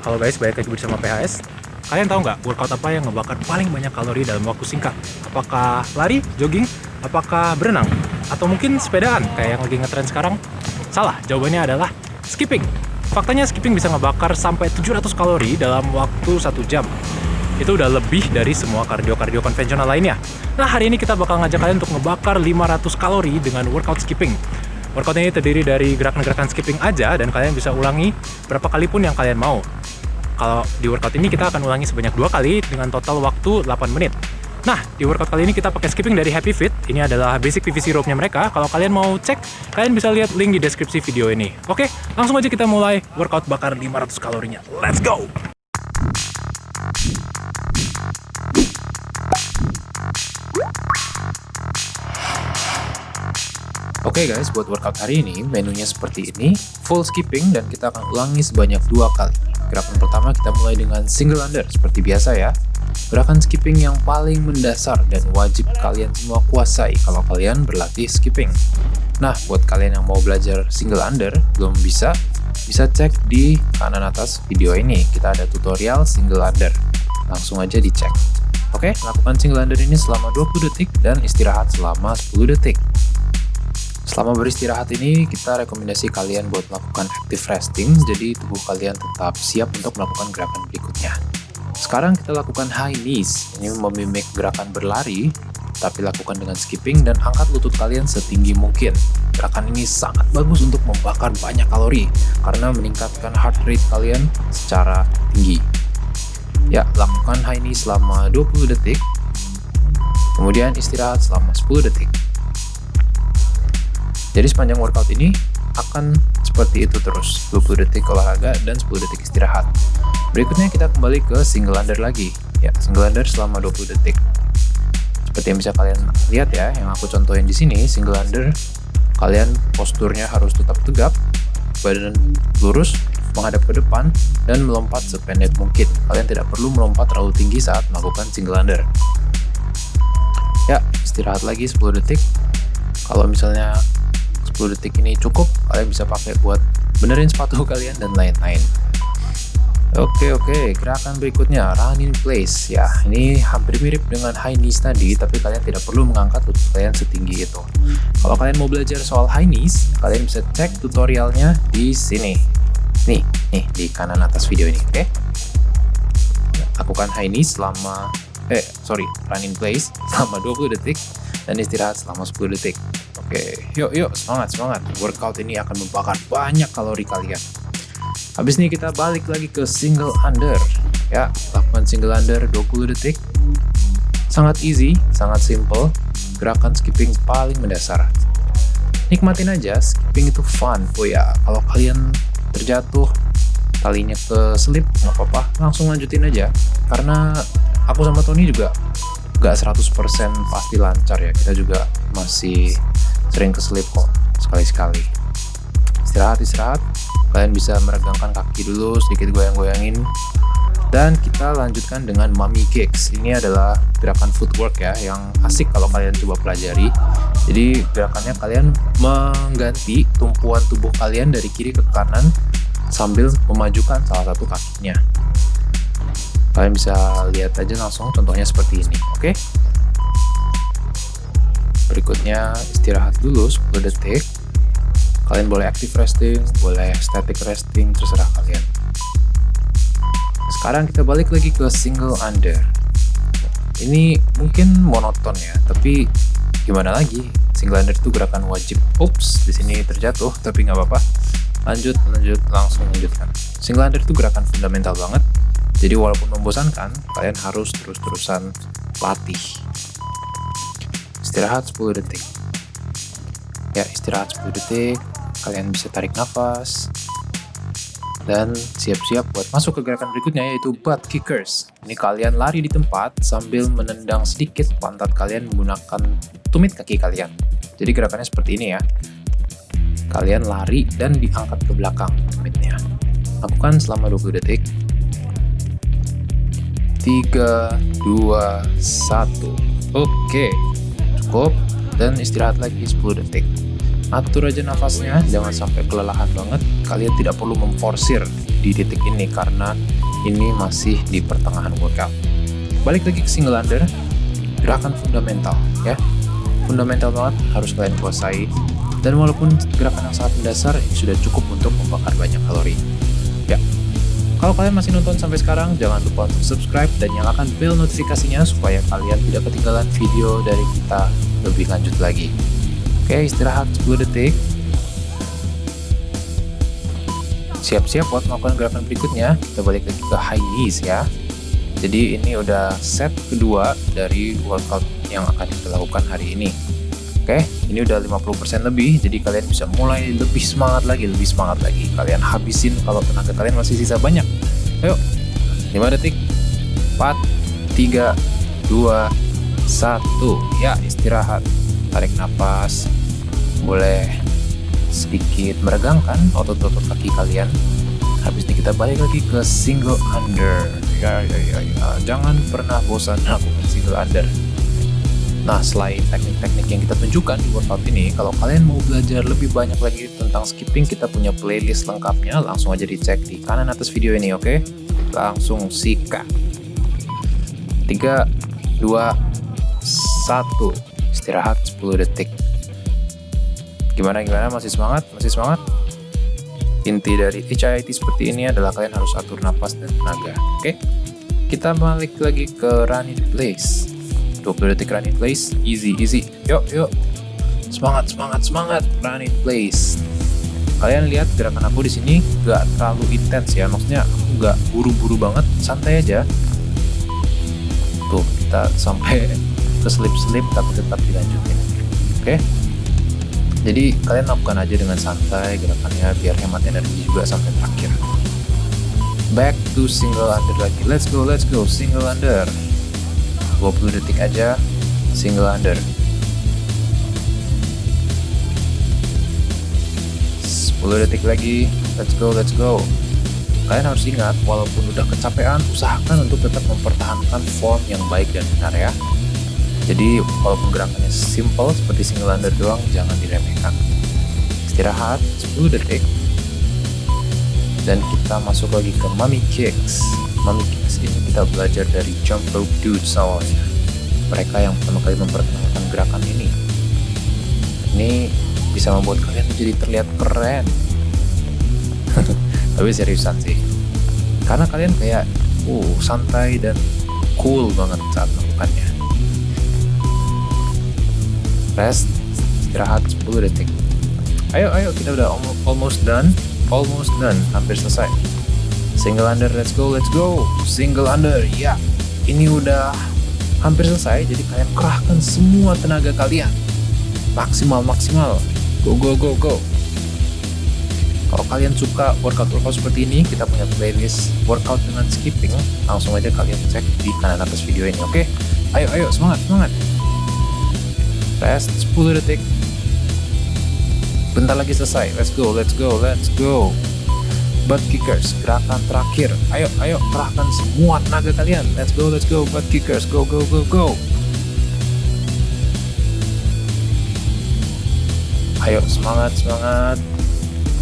Halo guys, balik lagi bersama PHS. Kalian tahu nggak workout apa yang ngebakar paling banyak kalori dalam waktu singkat? Apakah lari, jogging, apakah berenang, atau mungkin sepedaan kayak yang lagi ngetren sekarang? Salah, jawabannya adalah skipping. Faktanya skipping bisa ngebakar sampai 700 kalori dalam waktu 1 jam. Itu udah lebih dari semua kardio-kardio konvensional lainnya. Nah, hari ini kita bakal ngajak kalian untuk ngebakar 500 kalori dengan workout skipping. Workout ini terdiri dari gerakan-gerakan skipping aja dan kalian bisa ulangi berapa kali pun yang kalian mau. Kalau di workout ini kita akan ulangi sebanyak 2 kali dengan total waktu 8 menit. Nah, di workout kali ini kita pakai skipping dari Happy Fit. Ini adalah basic PVC rope-nya mereka. Kalau kalian mau cek, kalian bisa lihat link di deskripsi video ini. Oke, langsung aja kita mulai workout bakar 500 kalorinya. Let's go! Oke guys, buat workout hari ini menunya seperti ini, full skipping dan kita akan ulangi sebanyak 2 kali. Gerakan pertama kita mulai dengan single under seperti biasa ya. Gerakan skipping yang paling mendasar dan wajib kalian semua kuasai kalau kalian berlatih skipping. Nah, buat kalian yang mau belajar single under belum bisa cek di kanan atas video ini. Kita ada tutorial single under. Langsung aja dicek. Oke, lakukan single under ini selama 20 detik dan istirahat selama 10 detik. Selama beristirahat ini, kita rekomendasi kalian buat melakukan active resting, jadi tubuh kalian tetap siap untuk melakukan gerakan berikutnya. Sekarang kita lakukan high knees, ini memimik gerakan berlari, tapi lakukan dengan skipping dan angkat lutut kalian setinggi mungkin. Gerakan ini sangat bagus untuk membakar banyak kalori, karena meningkatkan heart rate kalian secara tinggi. Ya, lakukan high knees selama 20 detik, kemudian istirahat selama 10 detik. Jadi sepanjang workout ini akan seperti itu terus, 20 detik olahraga dan 10 detik istirahat. Berikutnya kita kembali ke single under lagi. Ya, single under selama 20 detik. Seperti yang bisa kalian lihat ya, yang aku contohin di sini, single under, kalian posturnya harus tetap tegap, badan lurus, menghadap ke depan, dan melompat sependek mungkin. Kalian tidak perlu melompat terlalu tinggi saat melakukan single under. Ya, istirahat lagi 10 detik. Kalau misalnya 10 detik ini cukup, kalian bisa pakai buat benerin sepatu kalian dan lain-lain. Oke, gerakan berikutnya run in place. Ya, ini hampir mirip dengan high knees tadi, tapi kalian tidak perlu mengangkat lutut kalian setinggi itu. Kalau kalian mau belajar soal high knees, kalian bisa cek tutorialnya di sini. Nih, di kanan atas video ini, oke? Lakukan high knees selama run in place selama 20 detik dan istirahat selama 10 detik. Oke, yuk, semangat. Workout ini akan membakar banyak kalori kalian. Habis ini kita balik lagi ke single under. Ya, lakukan single under 20 detik. Sangat easy, sangat simple. Gerakan skipping paling mendasar. Nikmatin aja, skipping itu fun. Oh ya, kalau kalian terjatuh, talinya keselip, nggak apa-apa, langsung lanjutin aja. Karena aku sama Tony juga nggak 100% pasti lancar ya. Kita juga masih sering keselip kok, sekali-sekali. Istirahat. Kalian bisa meregangkan kaki dulu, sedikit goyang-goyangin. Dan kita lanjutkan dengan mummy kicks. Ini adalah gerakan footwork ya, yang asik kalau kalian coba pelajari. Jadi gerakannya kalian mengganti tumpuan tubuh kalian dari kiri ke kanan sambil memajukan salah satu kakinya. Kalian bisa lihat aja langsung contohnya seperti ini, oke? Berikutnya istirahat dulu 10 detik. Kalian boleh active resting, boleh static resting, terserah kalian. Sekarang kita balik lagi ke single under. Ini mungkin monoton ya, tapi gimana lagi? Single under itu gerakan wajib. Ups, di sini terjatuh, tapi nggak apa-apa. Lanjut, langsung lanjutkan. Single under itu gerakan fundamental banget. Jadi walaupun membosankan, kalian harus terus-terusan latih. Istirahat 10 detik. Ya, istirahat 10 detik. Kalian bisa tarik nafas. Dan siap-siap buat masuk ke gerakan berikutnya, yaitu butt kickers. Ini kalian lari di tempat sambil menendang sedikit pantat kalian menggunakan tumit kaki kalian. Jadi gerakannya seperti ini ya. Kalian lari dan diangkat ke belakang tumitnya. Lakukan selama 20 detik. 3, 2, 1. Oke. Cukup, dan istirahat lagi 10 detik. Atur aja nafasnya, jangan sampai kelelahan banget. Kalian tidak perlu memforsir di titik ini karena ini masih di pertengahan workout. Balik lagi ke single under, gerakan fundamental ya. Fundamental banget, harus kalian kuasai. Dan walaupun gerakan yang sangat mendasar, ini sudah cukup untuk membakar banyak kalori. Ya, kalau kalian masih nonton sampai sekarang, jangan lupa untuk subscribe dan nyalakan bel notifikasinya supaya kalian tidak ketinggalan video dari kita lebih lanjut lagi. Oke, istirahat 10 detik. Siap-siap buat melakukan gerakan berikutnya. Kita balik lagi ke high knees ya. Jadi ini udah set kedua dari workout yang akan kita lakukan hari ini. Oke, ini udah 50% lebih, jadi kalian bisa mulai lebih semangat lagi. Kalian habisin kalau tenaga kalian masih sisa banyak. Ayo, 5 detik, 4, 3, 2, 1. Ya, istirahat, tarik napas. Boleh sedikit meregangkan otot-otot kaki kalian. Habis ini kita balik lagi ke single under. Ya. Jangan pernah bosan lakukan single under. Nah, selain teknik-teknik yang kita tunjukkan di workout ini, kalau kalian mau belajar lebih banyak lagi tentang skipping, kita punya playlist lengkapnya. Langsung aja dicek di kanan atas video ini, oke? Langsung sikat. 3, 2, 1. Istirahat 10 detik. Gimana? Masih semangat? Inti dari HIIT seperti ini adalah kalian harus atur napas dan tenaga. Oke? Kita balik lagi ke run in place. 20 detik run in place. Easy. Yuk. Semangat. Run in place. Kalian lihat gerakan aku di sini gak terlalu intens ya. Maksudnya aku gak buru-buru banget, santai aja. Tuh, kita sampai keselip-selip tapi tetap dilanjutin. Oke? Jadi kalian lakukan aja dengan santai gerakannya biar hemat energi juga sampai terakhir. Back to single under lagi. Let's go. Single under. 20 detik aja single under. 10 detik lagi. Let's go. Kalian harus ingat, walaupun udah kecapean, usahakan untuk tetap mempertahankan form yang baik dan benar ya. Jadi walaupun gerakannya simple seperti single under doang, jangan diremehkan. Istirahat 10 detik. Dan kita masuk lagi ke mummy kicks. Mummy kicks ini kita belajar dari jump rope dudes awalnya. Mereka yang pertama kali memperkenalkan gerakan ini. Ini bisa membuat kalian menjadi terlihat keren. Tapi seriusan sih. Karena kalian kayak santai dan cool banget saat melakukannya. Rest, istirahat 10 detik. Ayo, kita udah almost done, hampir selesai. Single under, let's go. Single under, ya. Ini udah hampir selesai, jadi kalian kerahkan semua tenaga kalian. Maksimal. Go. Kalau kalian suka workout seperti ini, kita punya playlist workout dengan skipping. Langsung aja kalian cek di kanan atas video ini, oke? Ayo, semangat. Rest 10 detik. Bentar lagi selesai. Let's go. Butt kickers, gerakan terakhir. Ayo, kerahkan semua tenaga kalian. Let's go. Butt kickers, go. Ayo, semangat.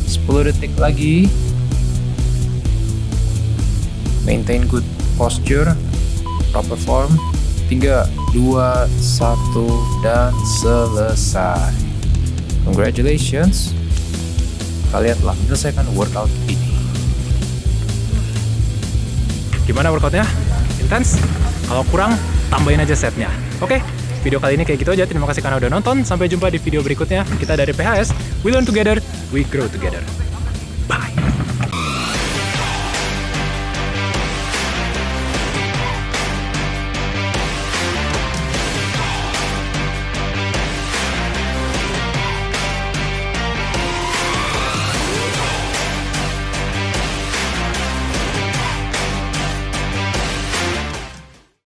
10 detik lagi. Maintain good posture, proper form. 3, 2, 1, dan selesai. Congratulations, kalian telah menyelesaikan workout ini. Gimana workoutnya? Intens? Kalau kurang, tambahin aja setnya. Oke, video kali ini kayak gitu aja. Terima kasih karena udah nonton. Sampai jumpa di video berikutnya. Kita dari PHS, we learn together, we grow together.